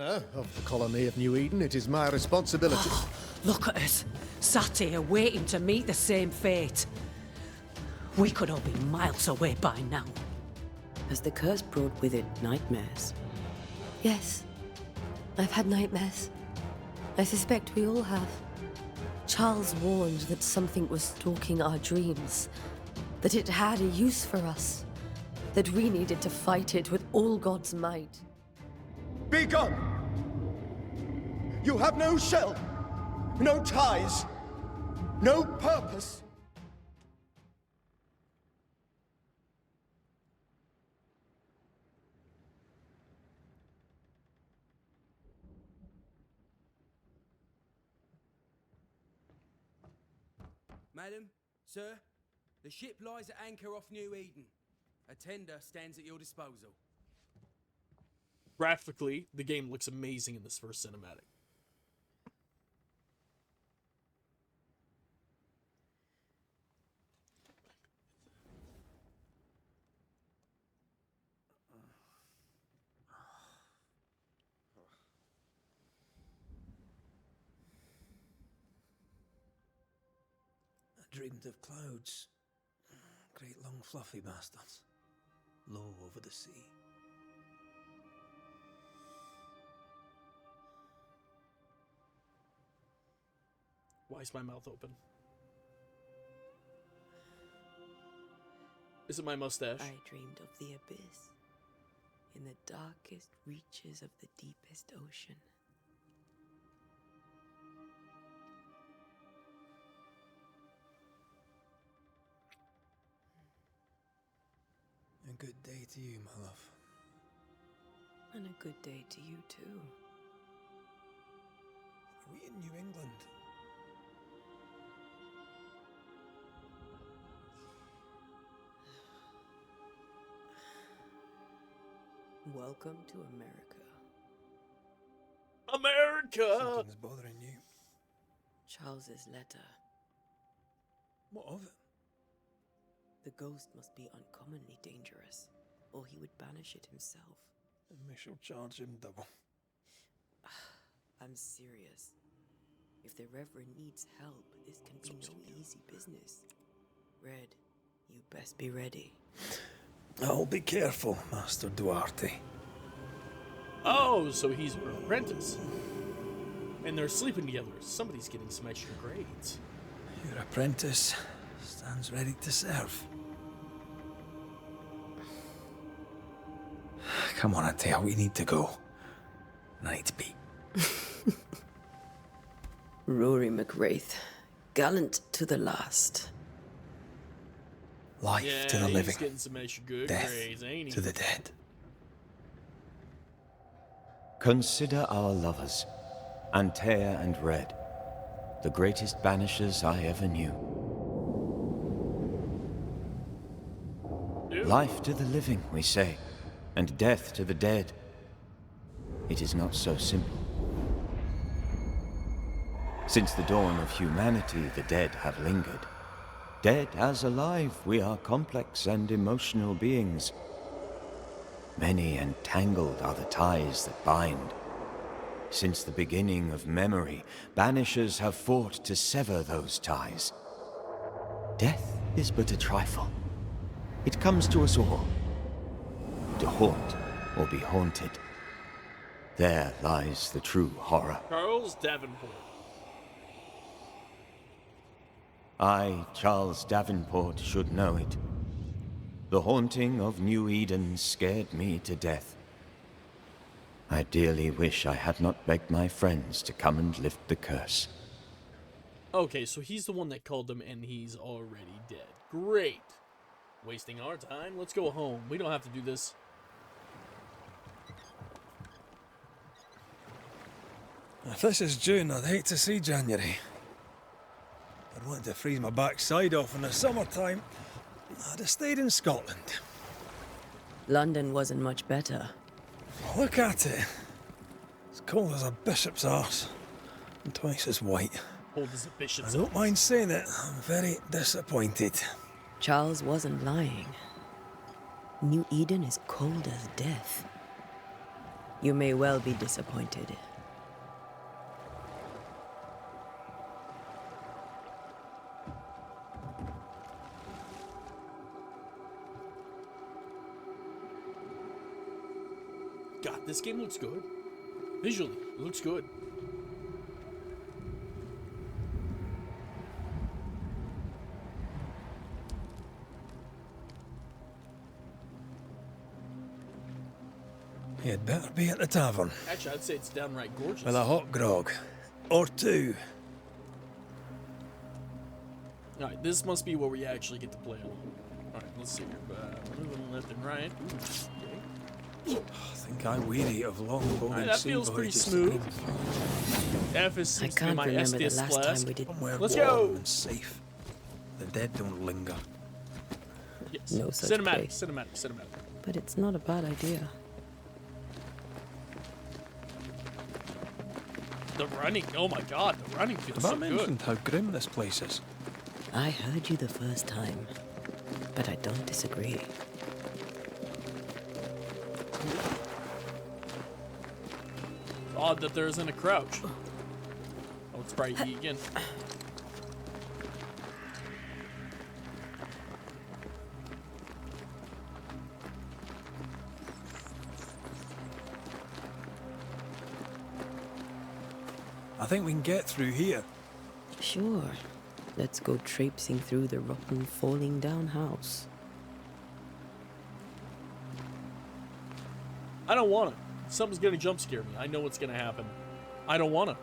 governor of the colony of New Eden, it is my responsibility. Look at us, sat here waiting to meet the same fate. We could all be miles away by now. Has the curse brought with it nightmares? Yes. I've had nightmares. I suspect we all have. Charles warned that something was stalking our dreams. That it had a use for us. That we needed to fight it with all God's might. Be gone! You have no shell, no ties, no purpose. Madam, sir, the ship lies at anchor off New Eden. A tender stands at your disposal. Graphically, the game looks amazing in this first cinematic. I dreamed of clouds. Great long fluffy bastards. Low over the sea. Why is my mouth open? Is it my mustache? I dreamed of the abyss, in the darkest reaches of the deepest ocean. A good day to you, my love. And a good day to you too. Are we in New England? Welcome to America. America! Something's bothering you. Charles's letter. What of it? The ghost must be uncommonly dangerous, or he would banish it himself. And we shall charge him double. I'm serious. If the Reverend needs help, this can be no easy business. Red, you best be ready. I'll be careful, Master Duarte. Oh, so he's her apprentice. And they're sleeping together. Somebody's getting some extra grades. Your apprentice stands ready to serve. Come on, Atea, we need to go. And I need to pee. Rory McWraith, gallant to the last. Life to the he's living, getting some extra good death grades, ain't he? to the dead. Consider our lovers, Antea and Red, the greatest banishers I ever knew. Dude. Life to the living, we say, and death to the dead. It is not so simple. Since the dawn of humanity, the dead have lingered. Dead as alive, we are complex and emotional beings. Many and tangled are the ties that bind. Since the beginning of memory, banishers have fought to sever those ties. Death is but a trifle. It comes to us all. To haunt or be haunted. There lies the true horror. Charles Davenport. I, Charles Davenport, should know it. The haunting of New Eden scared me to death. I dearly wish I had not begged my friends to come and lift the curse. Okay, so he's the one that called them and he's already dead. Great. Wasting our time. Let's go home. We don't have to do this. If this is June, I'd hate to see January. I'd want to freeze my backside off in the summertime. I'd have stayed in Scotland. London wasn't much better. Look at it. As cold as a bishop's arse. And twice as white. Cold as a I bishop's don't arse. mind saying it, I'm very disappointed. Charles wasn't lying. New Eden is cold as death. You may well be disappointed. God, this game looks good. Visually, it looks good. You'd better be at the tavern. Actually, I'd say it's downright gorgeous. With a hot grog. Or two. Alright, this must be where we actually get to play along. Alright, let's see here. Moving left and right. Ooh, okay. I think I weary of long boring that sea feels pretty voyages to smooth. Greenfell. F is I seems to be can't my remember the Estes last class. time we did. Somewhere Let's warm go! and safe. The dead don't linger. Yes. No such cinematic, place. cinematic. But it's not a bad idea. The running, oh my god, the running feels Have I so good. mentioned how grim this place is? I heard you the first time, but I don't disagree. Odd that there isn't a crouch. Oh, it's probably E again. I think we can get through here. Sure. Let's go traipsing through the rotten, falling down house. I don't want to. Something's gonna jump scare me. I know what's gonna happen. I don't want to.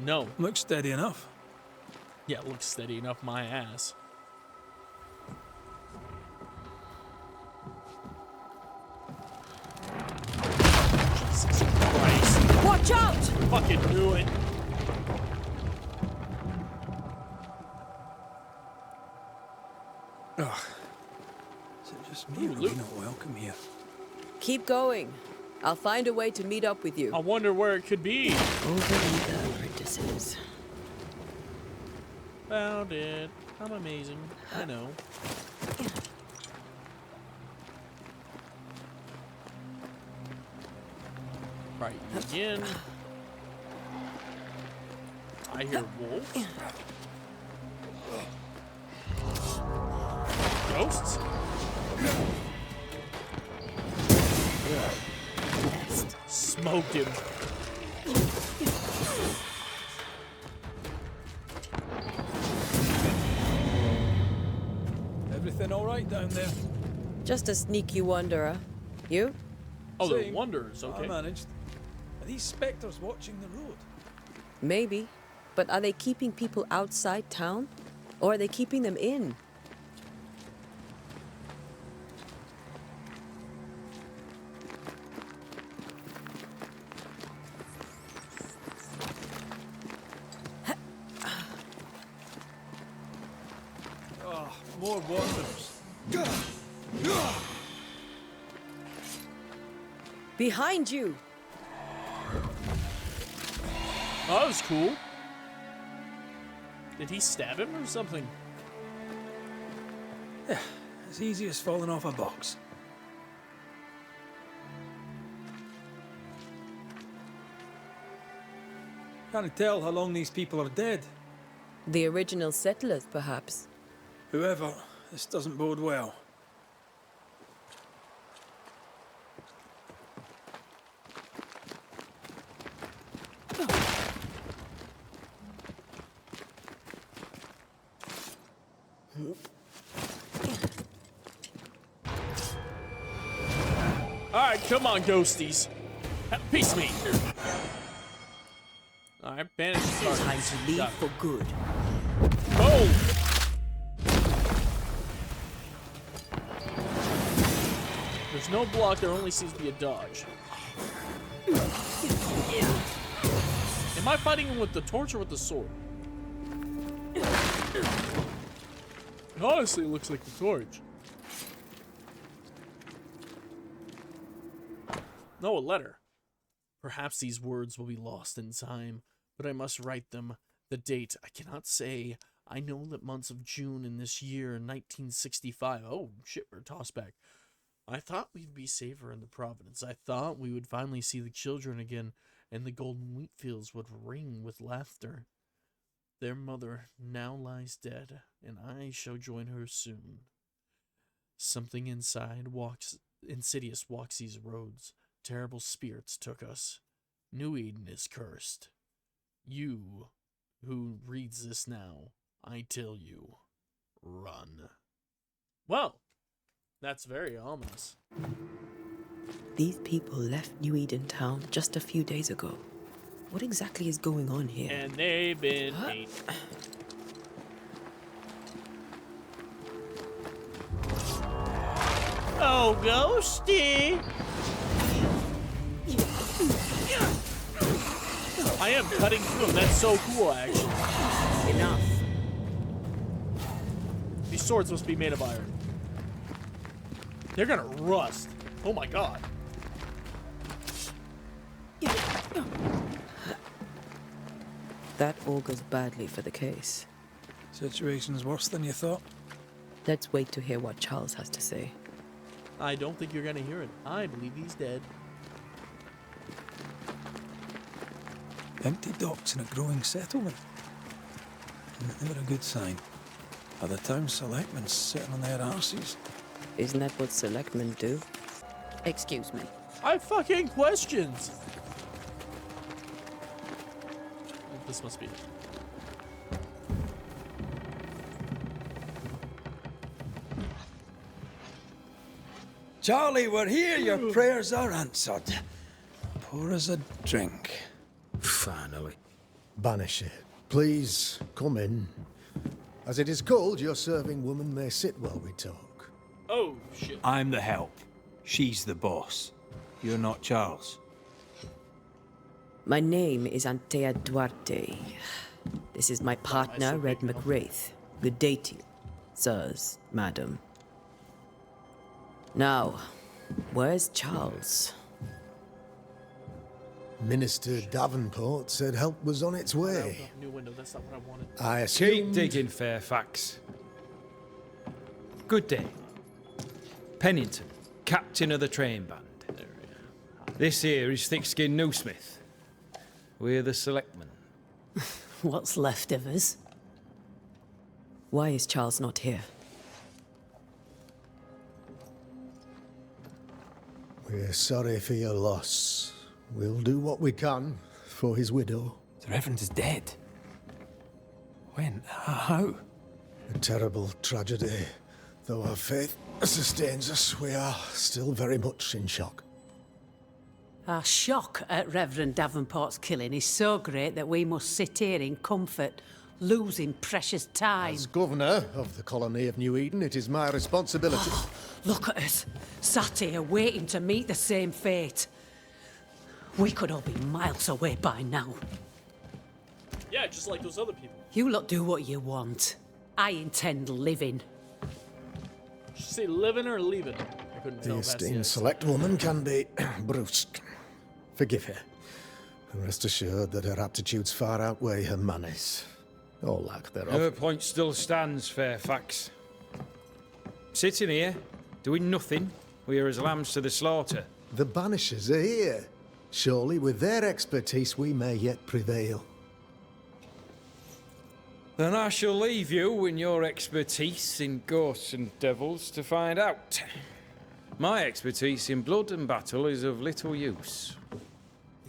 No. Looks steady enough. Yeah, it looks steady enough, my ass. Jesus Christ. Watch out! Fucking knew it. Ugh. Is it just me or are we not welcome here? Keep going. I'll find a way to meet up with you. I wonder where it could be. Overeat the apprentices. Found it. I'm amazing. I know. Right, again. I hear wolves. Ghosts? Smoked him. Everything all right down there? Just a sneaky wanderer. You? Oh, they're Same. wanderers, okay. I managed. Are these spectres watching the road? Maybe. But are they keeping people outside town? Or are they keeping them in? Oh, more wanderers. Behind you! Oh, that was cool. Did he stab him or something? As easy as falling off a box. Can't tell how long these people are dead. The original settlers, perhaps. Whoever, this doesn't bode well. Alright, come on, ghosties. Peace me. Alright, banish the target. Time to leave Got it. for good. Boom! There's no block, there only seems to be a dodge. Am I fighting him with the torch or with the sword? It honestly looks like the torch. No, a letter. Perhaps these words will be lost in time, but I must write them. The date I cannot say. I know that months of June in this year, 1965. Oh, shit, we're tossed back. I thought we'd be safer in the Providence. I thought we would finally see the children again, and the golden wheat fields would ring with laughter. Their mother now lies dead, and I shall join her soon. Something insidious walks these roads. Terrible spirits took us. New Eden is cursed. You, who reads this now, I tell you, run. Well, that's very ominous. These people left New Eden Town just a few days ago. What exactly is going on here? And they've been ate. Oh, Ghosty! I am cutting through them. That's so cool, actually. Enough. These swords must be made of iron. They're gonna rust. Oh my god. That augurs badly for the case. Situation's worse than you thought. Let's wait to hear what Charles has to say. I don't think you're gonna hear it. I believe he's dead. Empty docks in a growing settlement. Never a good sign. Are the town selectmen sitting on their arses? Isn't that what selectmen do? Excuse me. I have fucking questions. This must be it. Charlie, we're here. Your prayers are answered. Pour us a drink. Finally. Banisher, please come in. As it is cold, your serving woman may sit while we talk. Oh, shit. I'm the help. She's the boss. You're not Charles. My name is Antea Duarte. This is my partner, Red McWraith. Good day to you, sirs, madam. Now, where's Charles? Minister Davenport said help was on its way. New window. That's not what I wanted. I Keep assumed... digging, Fairfax. Good day. Pennington, captain of the train band. This here is thick-skinned Newsmith. We're the selectmen. What's left of us? Why is Charles not here? We're sorry for your loss. We'll do what we can for his widow. The Reverend is dead. When? How? A terrible tragedy. Though our faith sustains us, we are still very much in shock. Our shock at Reverend Davenport's killing is so great that we must sit here in comfort, losing precious time. As governor of the colony of New Eden, it is my responsibility... Look at us, sat here waiting to meet the same fate. We could all be miles away by now. Yeah, just like those other people. You lot do what you want. I intend living. Did you say living or leaving? I couldn't tell. The Past esteemed the select woman can be brusque. Forgive her. And rest assured that her aptitudes far outweigh her manners. Or lack Her thereof. point still stands, Fairfax. Sitting here, doing nothing, we're as lambs to the slaughter. The Banishers are here. Surely with their expertise we may yet prevail. Then I shall leave you in your expertise in ghosts and devils to find out. My expertise in blood and battle is of little use.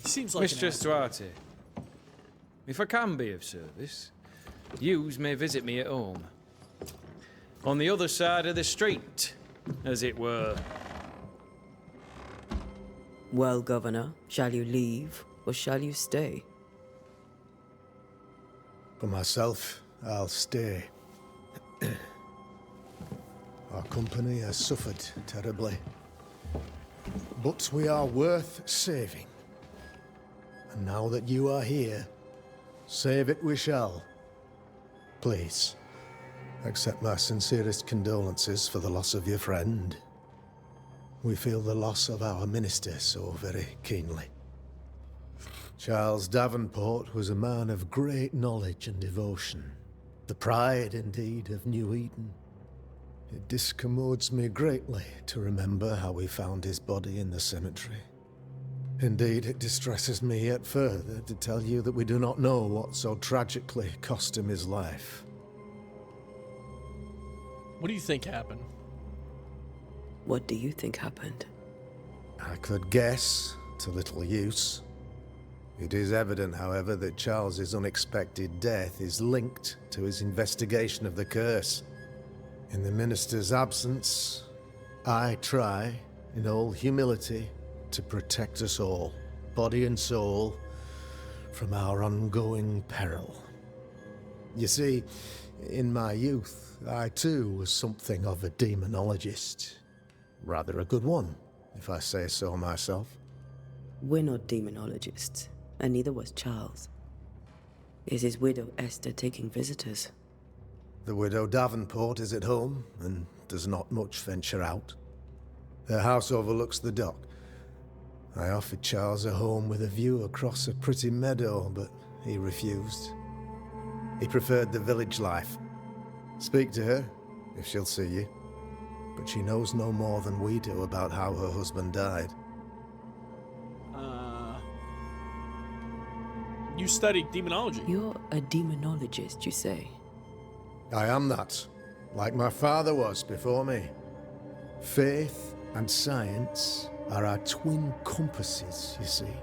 He seems like Mistress Duarte, if I can be of service, yous may visit me at home. On the other side of the street, as it were. Well, Governor, shall you leave or shall you stay? For myself, I'll stay. Our company has suffered terribly. But we are worth saving. And now that you are here, save it we shall. Please, accept my sincerest condolences for the loss of your friend. We feel the loss of our minister so very keenly. Charles Davenport was a man of great knowledge and devotion. The pride, indeed, of New Eden. It discommodes me greatly to remember how we found his body in the cemetery. Indeed, it distresses me yet further to tell you that we do not know what so tragically cost him his life. What do you think happened? What do you think happened? I could guess, to little use. It is evident, however, that Charles's unexpected death is linked to his investigation of the curse. In the minister's absence, I try, in all humility, to protect us all, body and soul, from our ongoing peril. You see, in my youth, I too was something of a demonologist. Rather a good one, if I say so myself. We're not demonologists, and neither was Charles. Is his widow Esther taking visitors? The widow Davenport is at home, and does not much venture out. Their house overlooks the dock. I offered Charles a home with a view across a pretty meadow, but he refused. He preferred the village life. Speak to her, if she'll see you. But she knows no more than we do about how her husband died. You studied demonology. You're a demonologist, you say? I am that, like my father was before me. Faith and science are our twin compasses, you see,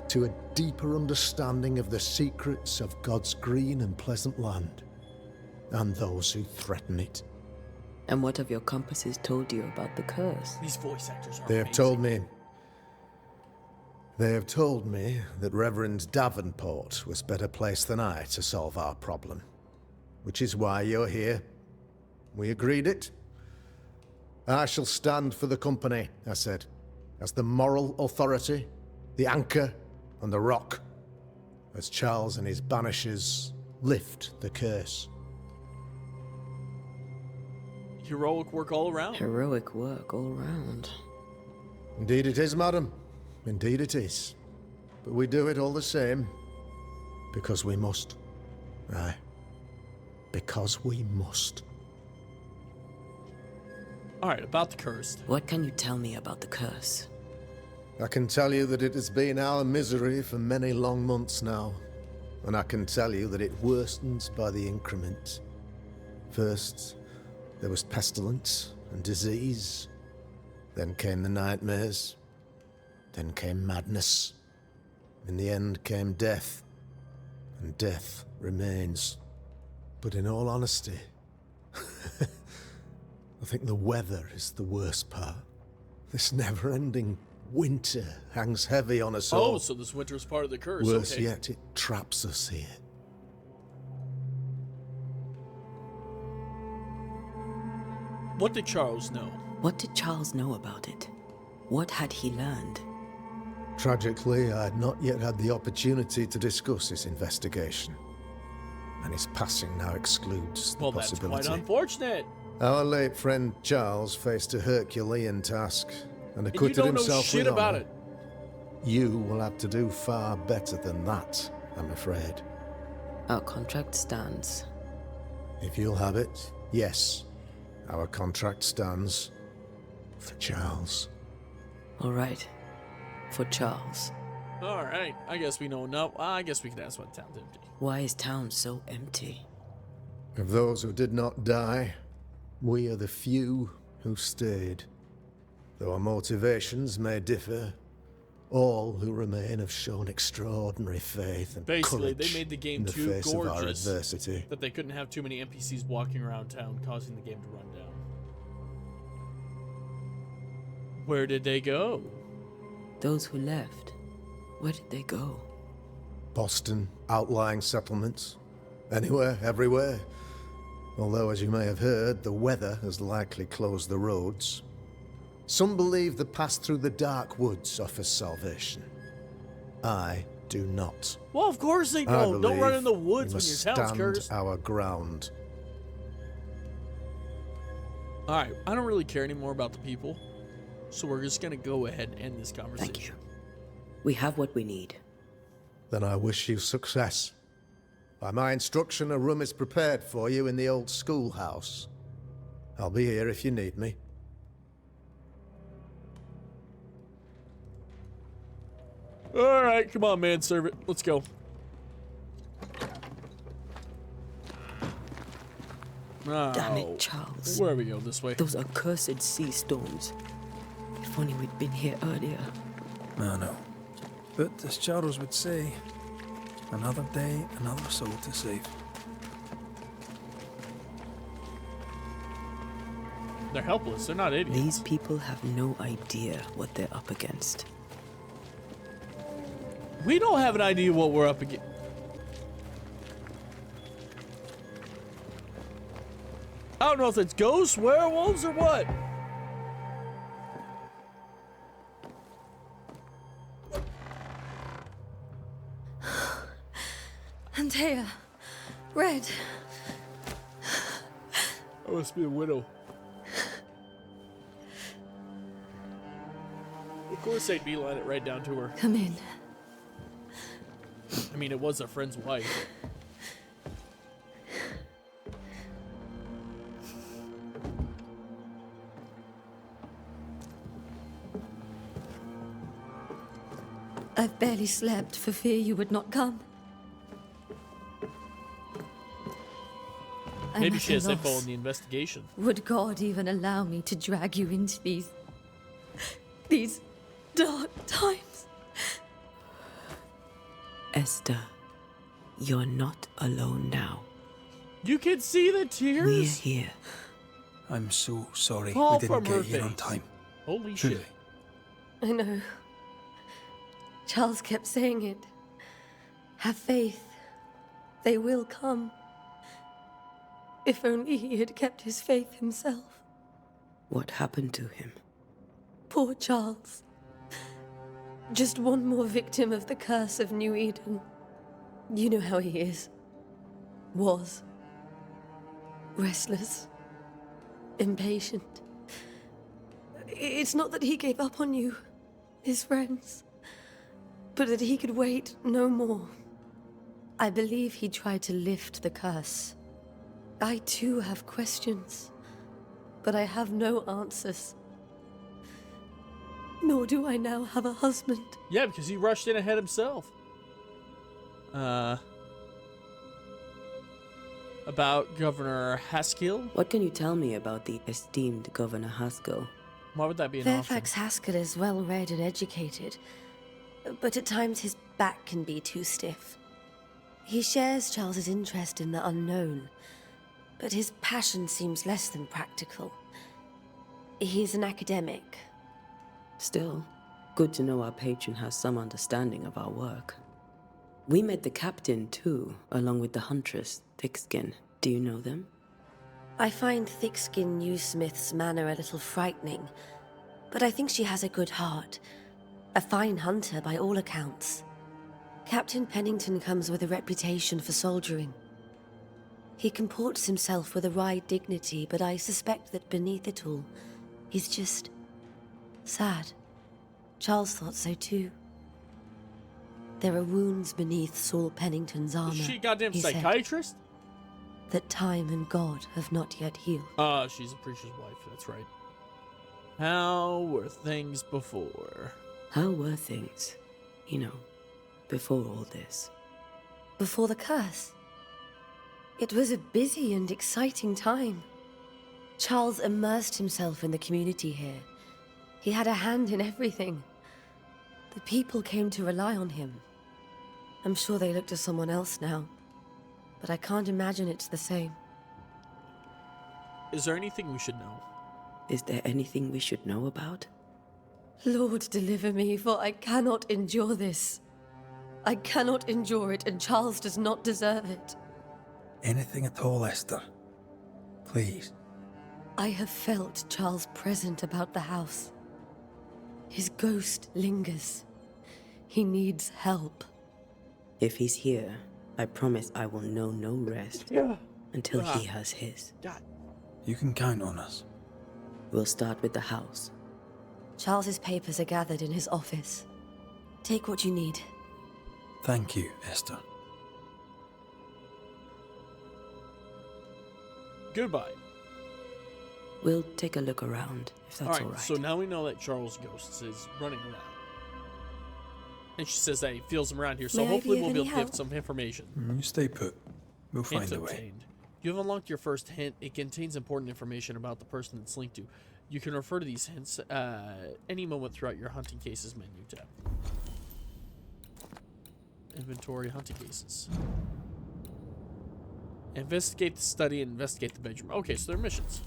to a deeper understanding of the secrets of God's green and pleasant land, and those who threaten it. And what have your compasses told you about the curse? These voice actors are They have amazing. told me that Reverend Davenport was better placed than I to solve our problem. Which is why you're here. We agreed it. I shall stand for the company, I said, as the moral authority, the anchor, and the rock, as Charles and his banishers lift the curse. Heroic work all around. Heroic work all around. Indeed it is, madam. Indeed it is. But we do it all the same. Because we must. Aye. Because we must. Alright, about the cursed. What can you tell me about the curse? I can tell you that it has been our misery for many long months now. And I can tell you that it worsens by the increment. First, there was pestilence and disease. Then came the nightmares. Then came madness. In the end came death. And death remains. But in all honesty, I think the weather is the worst part. This never-ending winter hangs heavy on us all. Oh, so this winter is part of the curse. Worse Okay. yet, it traps us here. What did Charles know? What did Charles know about it? What had he learned? Tragically, I had not yet had the opportunity to discuss this investigation. And his passing now excludes the Well, that's possibility. quite unfortunate. Our late friend Charles faced a Herculean task and And you acquitted don't know himself shit with about honor. it. You will have to do far better than that, I'm afraid. Our contract stands. If you'll have it, yes, our contract stands for Charles. All right. For Charles. Alright, I guess we know enough. I guess we can ask why the town's empty. Why is town so empty? Of those who did not die, we are the few who stayed. Though our motivations may differ, all who remain have shown extraordinary faith and Basically, courage they made the game in the too face of our gorgeous adversity. that they couldn't have too many NPCs walking around town, causing the game to run down. Where did they go? Those who left, where did they go? Boston, outlying settlements, anywhere, everywhere. Although, as you may have heard, the weather has likely closed the roads. Some believe the path through the dark woods offers salvation. I do not. Well, of course they I don't. Don't run believe in the we woods when must your town's stand cursed. our ground. Alright, I don't really care anymore about the people. So we're just gonna go ahead and end this conversation. Thank you. We have what we need. Then I wish you success. By my instruction, a room is prepared for you in the old schoolhouse. I'll be here if you need me. Alright, come on, manservant. Let's go. Damn Oh, it, Charles. where we go? This way. Those accursed sea storms. If only we'd been here earlier. I know. But as Charles would say, another day, another soul to save. They're helpless. They're not idiots. These people have no idea what they're up against. We don't have an idea what we're up against. I don't know if it's ghosts, werewolves, or what. Antea, Red. That must be a widow. Of course they'd beeline it right down to her. Come in. I mean, it was a friend's wife. I've barely slept for fear you would not come. I'm Maybe at she a has info loss. on the investigation. Would God even allow me to drag you into these dark times? Esther, you're not alone now. You can see the We're tears? here. I'm so sorry Fall we didn't from her get here on face. time. Holy Truly. shit. I know. Charles kept saying it. Have faith. They will come. If only he had kept his faith himself. What happened to him? Poor Charles. Just one more victim of the curse of New Eden. You know how he is. Was. Restless. Impatient. It's not that he gave up on you, his friends, but that he could wait no more. I believe he tried to lift the curse. I too have questions, but I have no answers. Nor do I now have a husband. Yeah, because he rushed in ahead himself. About Governor Haskell? What can you tell me about the esteemed Governor Haskell? Why would that be an Fairfax option? Haskell is well read and educated, but at times his back can be too stiff. He shares Charles's interest in the unknown, but his passion seems less than practical. He's an academic. Still, good to know our patron has some understanding of our work. We met the captain, too, along with the huntress, Thickskin. Do you know them? I find Thickskin Newsmith's manner a little frightening, but I think she has a good heart. A fine hunter by all accounts. Captain Pennington comes with a reputation for soldiering. He comports himself with a wry dignity, but I suspect that beneath it all, he's just sad. Charles thought so too. There are wounds beneath Saul Pennington's armor. Is she a goddamn he said, psychiatrist? that time and God have not yet healed. She's a preacher's wife, that's right. How were things before? How were things, you know, before all this? Before the curse. It was a busy and exciting time. Charles immersed himself in the community here. He had a hand in everything. The people came to rely on him. I'm sure they look to someone else now, but I can't imagine it's the same. Is there anything we should know? Is there anything we should know about? Lord, deliver me, for I cannot endure this. I cannot endure it, and Charles does not deserve it. Anything at all, Esther. Please. I have felt Charles present about the house. His ghost lingers. He needs help. If he's here, I promise I will know no rest until he has his. You can count on us. We'll start with the house. Charles's papers are gathered in his office. Take what you need. Thank you, Esther. Goodbye. We'll take a look around, if that's all right. So now we know that Charles' ghost is running around. And she says that he feels him around here, so May I hopefully be of we'll be any able to help? get some information. You stay put. We'll find Hint a way. obtained. You have unlocked your first hint. It contains important information about the person it's linked to. You can refer to these hints any moment throughout your hunting cases menu tab. Inventory, hunting cases. Investigate the study and investigate the bedroom. Okay, so they're missions.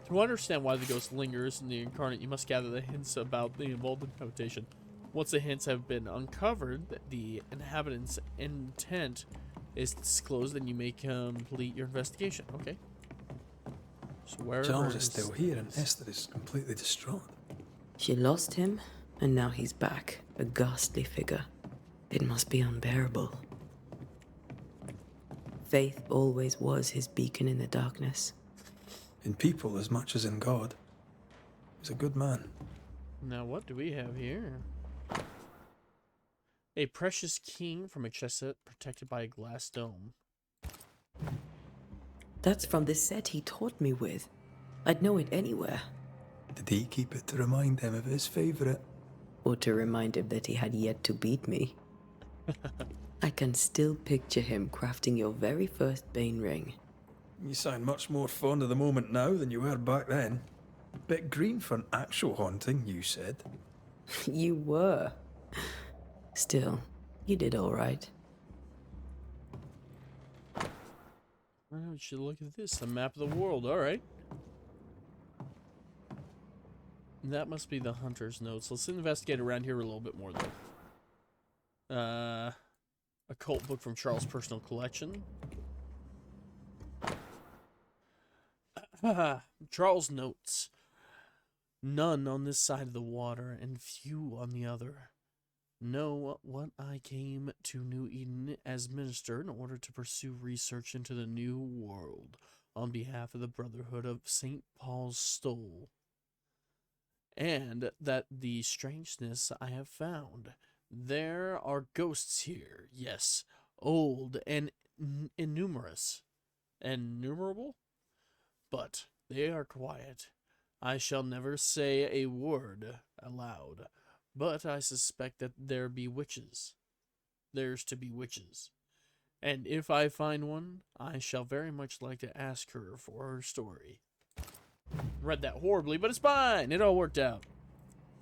To understand why the ghost lingers in the incarnate, you must gather the hints about the involved habitation. Once the hints have been uncovered, the inhabitant's intent is disclosed, and you may complete your investigation. Okay. So where Charles is still here, and Esther is completely distraught. She lost him, and now he's back, a ghastly figure. It must be unbearable. Faith always was his beacon in the darkness. In people as much as in God. He's a good man. Now, what do we have here? A precious key from a chest set protected by a glass dome. That's from the set he taught me with. I'd know it anywhere. Did he keep it to remind him of his favourite? Or to remind him that he had yet to beat me. I can still picture him crafting your very first Bane ring. You sound much more fond of the moment now than you were back then. Bit green for an actual haunting, you said. You were. Still, you did all right. Well, we should look at this. The map of the world. All right. That must be the hunter's notes. Let's investigate around here a little bit more, though. Occult book from Charles' personal collection. Charles notes. None on this side of the water, and few on the other. Know what I came to New Eden as minister in order to pursue research into the new world on behalf of the Brotherhood of St. Paul's Stole. And that the strangeness I have found. There are ghosts here, yes, old and innumerous. Innumerable? But they are quiet. I shall never say a word aloud, but I suspect that there be witches. There's to be witches. And if I find one, I shall very much like to ask her for her story. Read that horribly, but it's fine. It all worked out.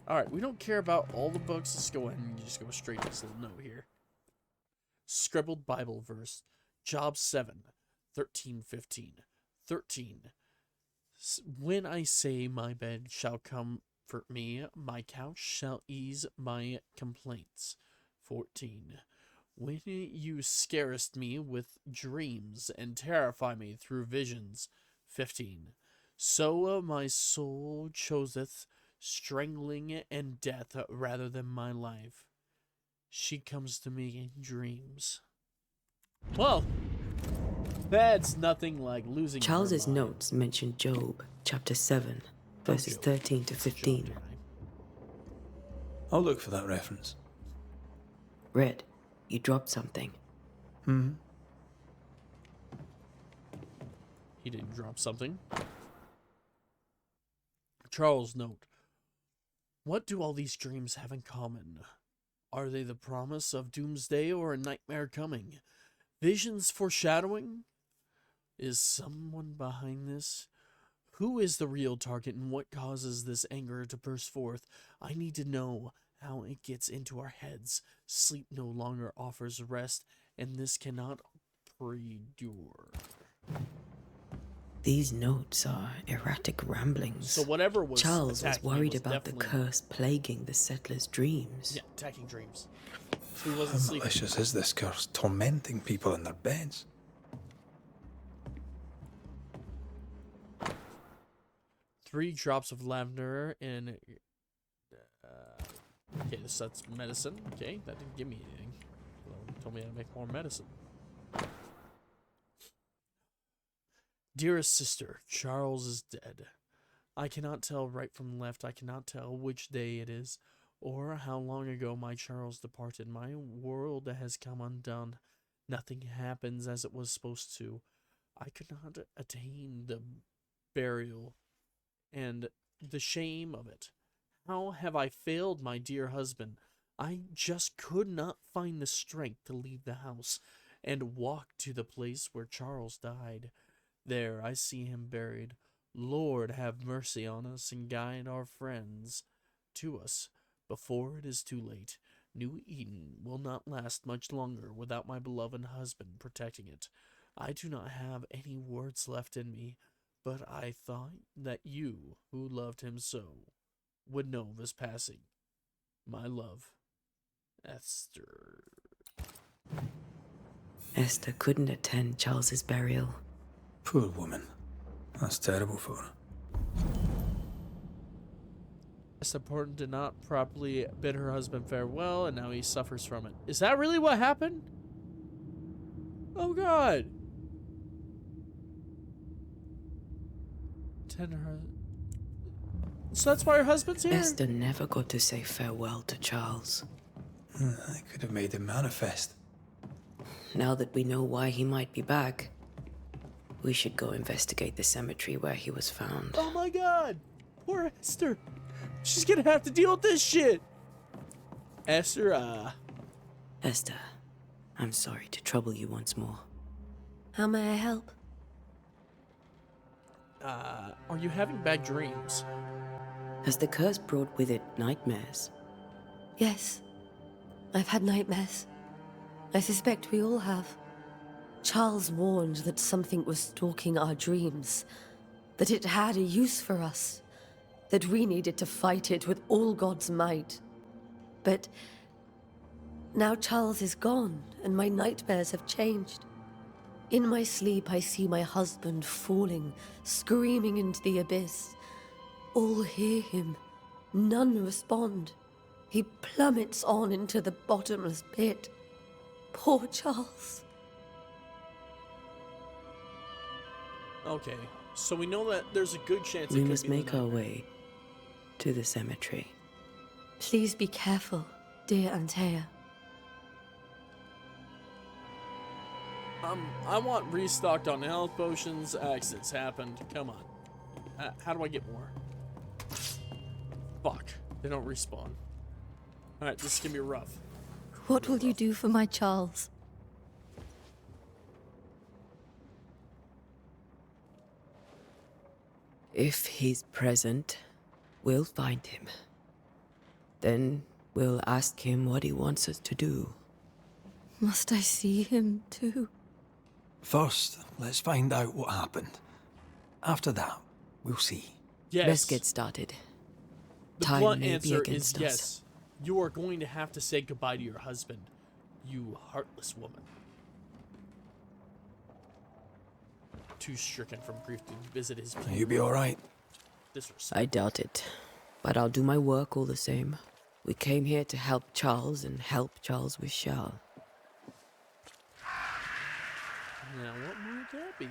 Alright, we don't care about all the books. Let's go ahead and just go straight to this little note here. Scribbled Bible verse. Job 7, 13:15. 13. When I say my bed shall comfort me, my couch shall ease my complaints. 14. When you scarest me with dreams and terrify me through visions. 15. So my soul choseth strangling and death rather than my life. She comes to me in dreams. Well, that's nothing like losing Charles's her mind. notes mention Job, chapter 7, verses 13 to 15. I'll look for that reference. Red, you dropped something. He didn't drop something. Charles' note. What do all these dreams have in common? Are they the promise of doomsday or a nightmare coming? Visions foreshadowing? Is someone behind this? Who is the real target and what causes this anger to burst forth? I need to know how it gets into our heads. Sleep no longer offers rest, and this cannot endure. These notes are erratic ramblings. So whatever was Charles was attacking worried was about the definitely- curse plaguing the settlers' dreams. Yeah, attacking dreams. So he wasn't How sleeping. malicious is this curse, tormenting people in their beds? Three drops of lavender in. Okay, that's medicine. Okay, that didn't give me anything. Well, it told me how to make more medicine. Dearest sister, Charles is dead. I cannot tell right from left. I cannot tell which day it is, or how long ago my Charles departed. My world has come undone. Nothing happens as it was supposed to. I could not attain the burial and the shame of it. How have I failed my dear husband? I just could not find the strength to leave the house and walk to the place where Charles died. There I see him buried. Lord, have mercy on us and guide our friends to us before it is too late. New Eden will not last much longer without my beloved husband protecting it. I do not have any words left in me, but I thought that you, who loved him so, would know of his passing. My love, Esther. Esther couldn't attend Charles's burial. Poor woman. That's terrible for her. Esther Porton did not properly bid her husband farewell, and now he suffers from it. Is that really what happened? Oh God. Tend her. So that's why her husband's here? Esther never got to say farewell to Charles. I could have made him manifest. Now that we know why he might be back, we should go investigate the cemetery where he was found. Oh my God. Poor Esther. She's gonna have to deal with this shit. Esther, Esther, I'm sorry to trouble you once more. How may I help? are you having bad dreams? Has the curse brought with it nightmares? Yes. I've had nightmares. I suspect we all have. Charles warned that something was stalking our dreams, that it had a use for us, that we needed to fight it with all God's might. But now Charles is gone, and my nightmares have changed. In my sleep, I see my husband falling, screaming into the abyss. All hear him. None respond. He plummets on into the bottomless pit. Poor Charles. Okay, so we know that there's a good chance We it could must be the make our nightmare. way to the cemetery. Please be careful, dear Antea. I want restocked on health potions. Accidents happened. Come on. How do I get more? Fuck. They don't respawn. Alright, this is gonna be rough. What will you do for my Charles? If he's present, we'll find him. Then we'll ask him what he wants us to do. Must I see him too? First, let's find out what happened. After that, we'll see. Yes. Let's get started. The Time blunt may be answer is against us. yes. You are going to have to say goodbye to your husband, you heartless woman. Too stricken from grief to visit his people. You be alright? I doubt it, but I'll do my work all the same. We came here to help Charles, and help Charles we shall. Now, what might that be?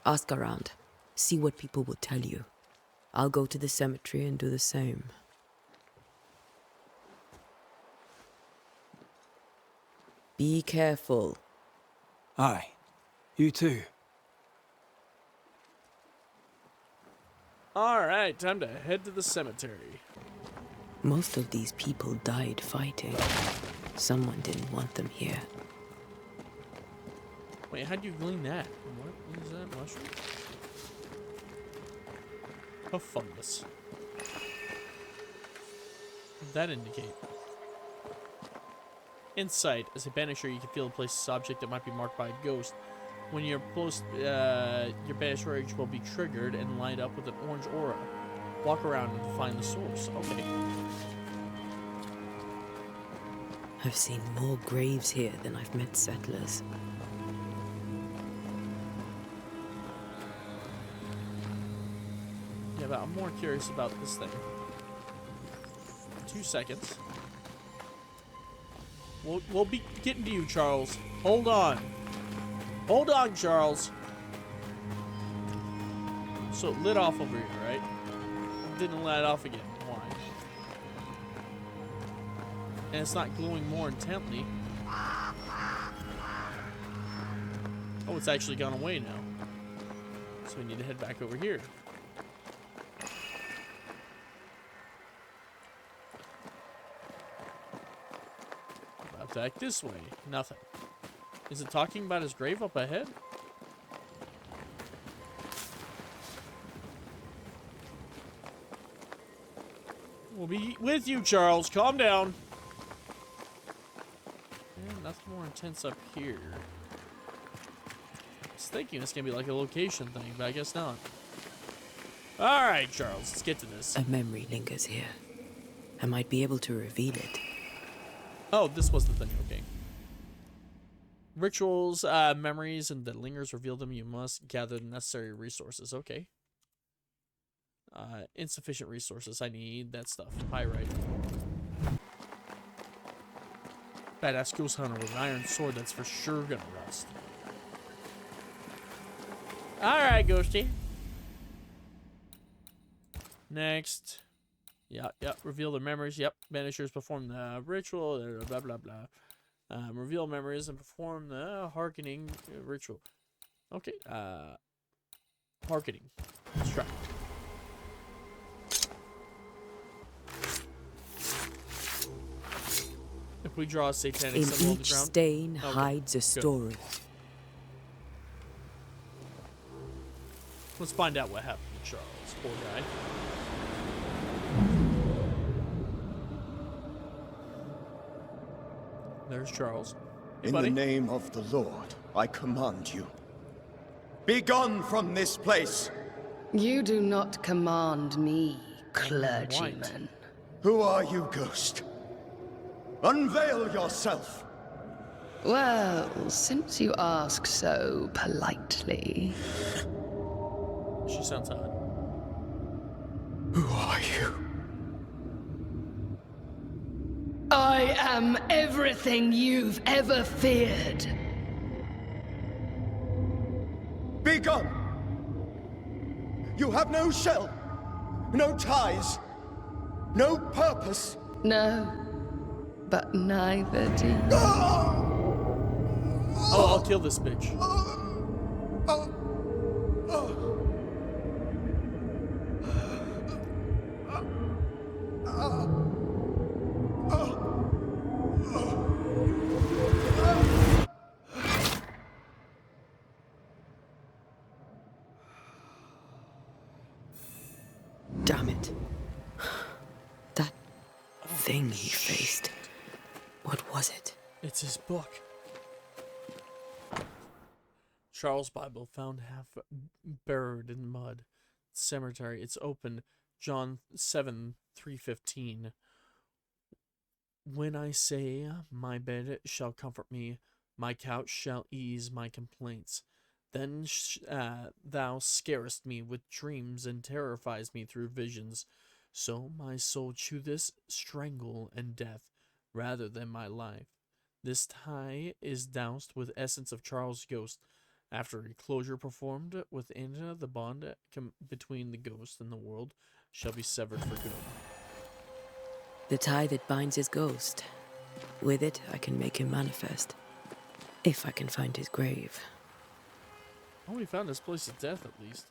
Ask around. See what people will tell you. I'll go to the cemetery and do the same. Be careful. Aye. You too. Alright, time to head to the cemetery. Most of these people died fighting. Someone didn't want them here. Wait, how'd you glean that? What is that mushroom? A fungus. What did that indicate? Insight. As a banisher, you can feel a place's object that might be marked by a ghost. When you're close, your banish rage will be triggered and light up with an orange aura. Walk around and find the source. Okay. I've seen more graves here than I've met settlers. Yeah, but I'm more curious about this thing. 2 seconds. We'll be getting to you, Charles. Hold on. Hold on, Charles. So it lit off over here, right? Didn't light off again. Why? And it's not glowing more intently. Oh, it's actually gone away now. So we need to head back over here. About back this way. Nothing. Is it talking about his grave up ahead? We'll be with you, Charles. Calm down. And nothing more intense up here. I was thinking it's gonna be like a location thing, but I guess not. Alright, Charles, let's get to this. A memory lingers here. I might be able to reveal it. Oh, this was the thing, okay. Rituals, memories, and that lingers reveal them. You must gather the necessary resources. Okay. Insufficient resources. I need that stuff. Pyrite. Badass ghost hunter with an iron sword that's for sure gonna rust. Alright, Ghosty. Next. Yep. Reveal the memories. Yep. Banishers perform the ritual. Blah, blah, blah. Reveal memories and perform the hearkening ritual. Okay. Hearkening. Let's try. If we draw a satanic In symbol on the each ground. stain Okay, hides a good. story. Let's find out what happened to Charles. Poor guy. There's Charles. Hey, In buddy. the name of the Lord, I command you. Be gone from this place! You do not command me, clergyman. Who are you, ghost? Unveil yourself! Well, since you ask so politely. She sounds hot. Who are you? I am everything you've ever feared. Be gone! You have no shell, no ties, no purpose. No, but neither do you. Oh, I'll kill this bitch. Damn it. That thing he faced. What was it? It's his book. Charles' Bible found half buried in mud. Cemetery. It's open. John 7:3-15. When I say, my bed shall comfort me, my couch shall ease my complaints, then thou scarest me with dreams and terrifies me through visions. So my soul chooseth strangle and death rather than my life. This tie is doused with essence of Charles' ghost. After a closure performed within, the bond between the ghost and the world shall be severed for good. The tie that binds his ghost. With it, I can make him manifest. If I can find his grave. Oh, we found his place of death at least.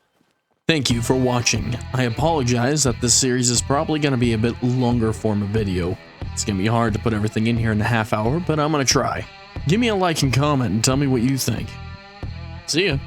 Thank you for watching. I apologize that this series is probably going to be a bit longer form of video. It's going to be hard to put everything in here in a half hour, but I'm going to try. Give me a like and comment and tell me what you think. See ya.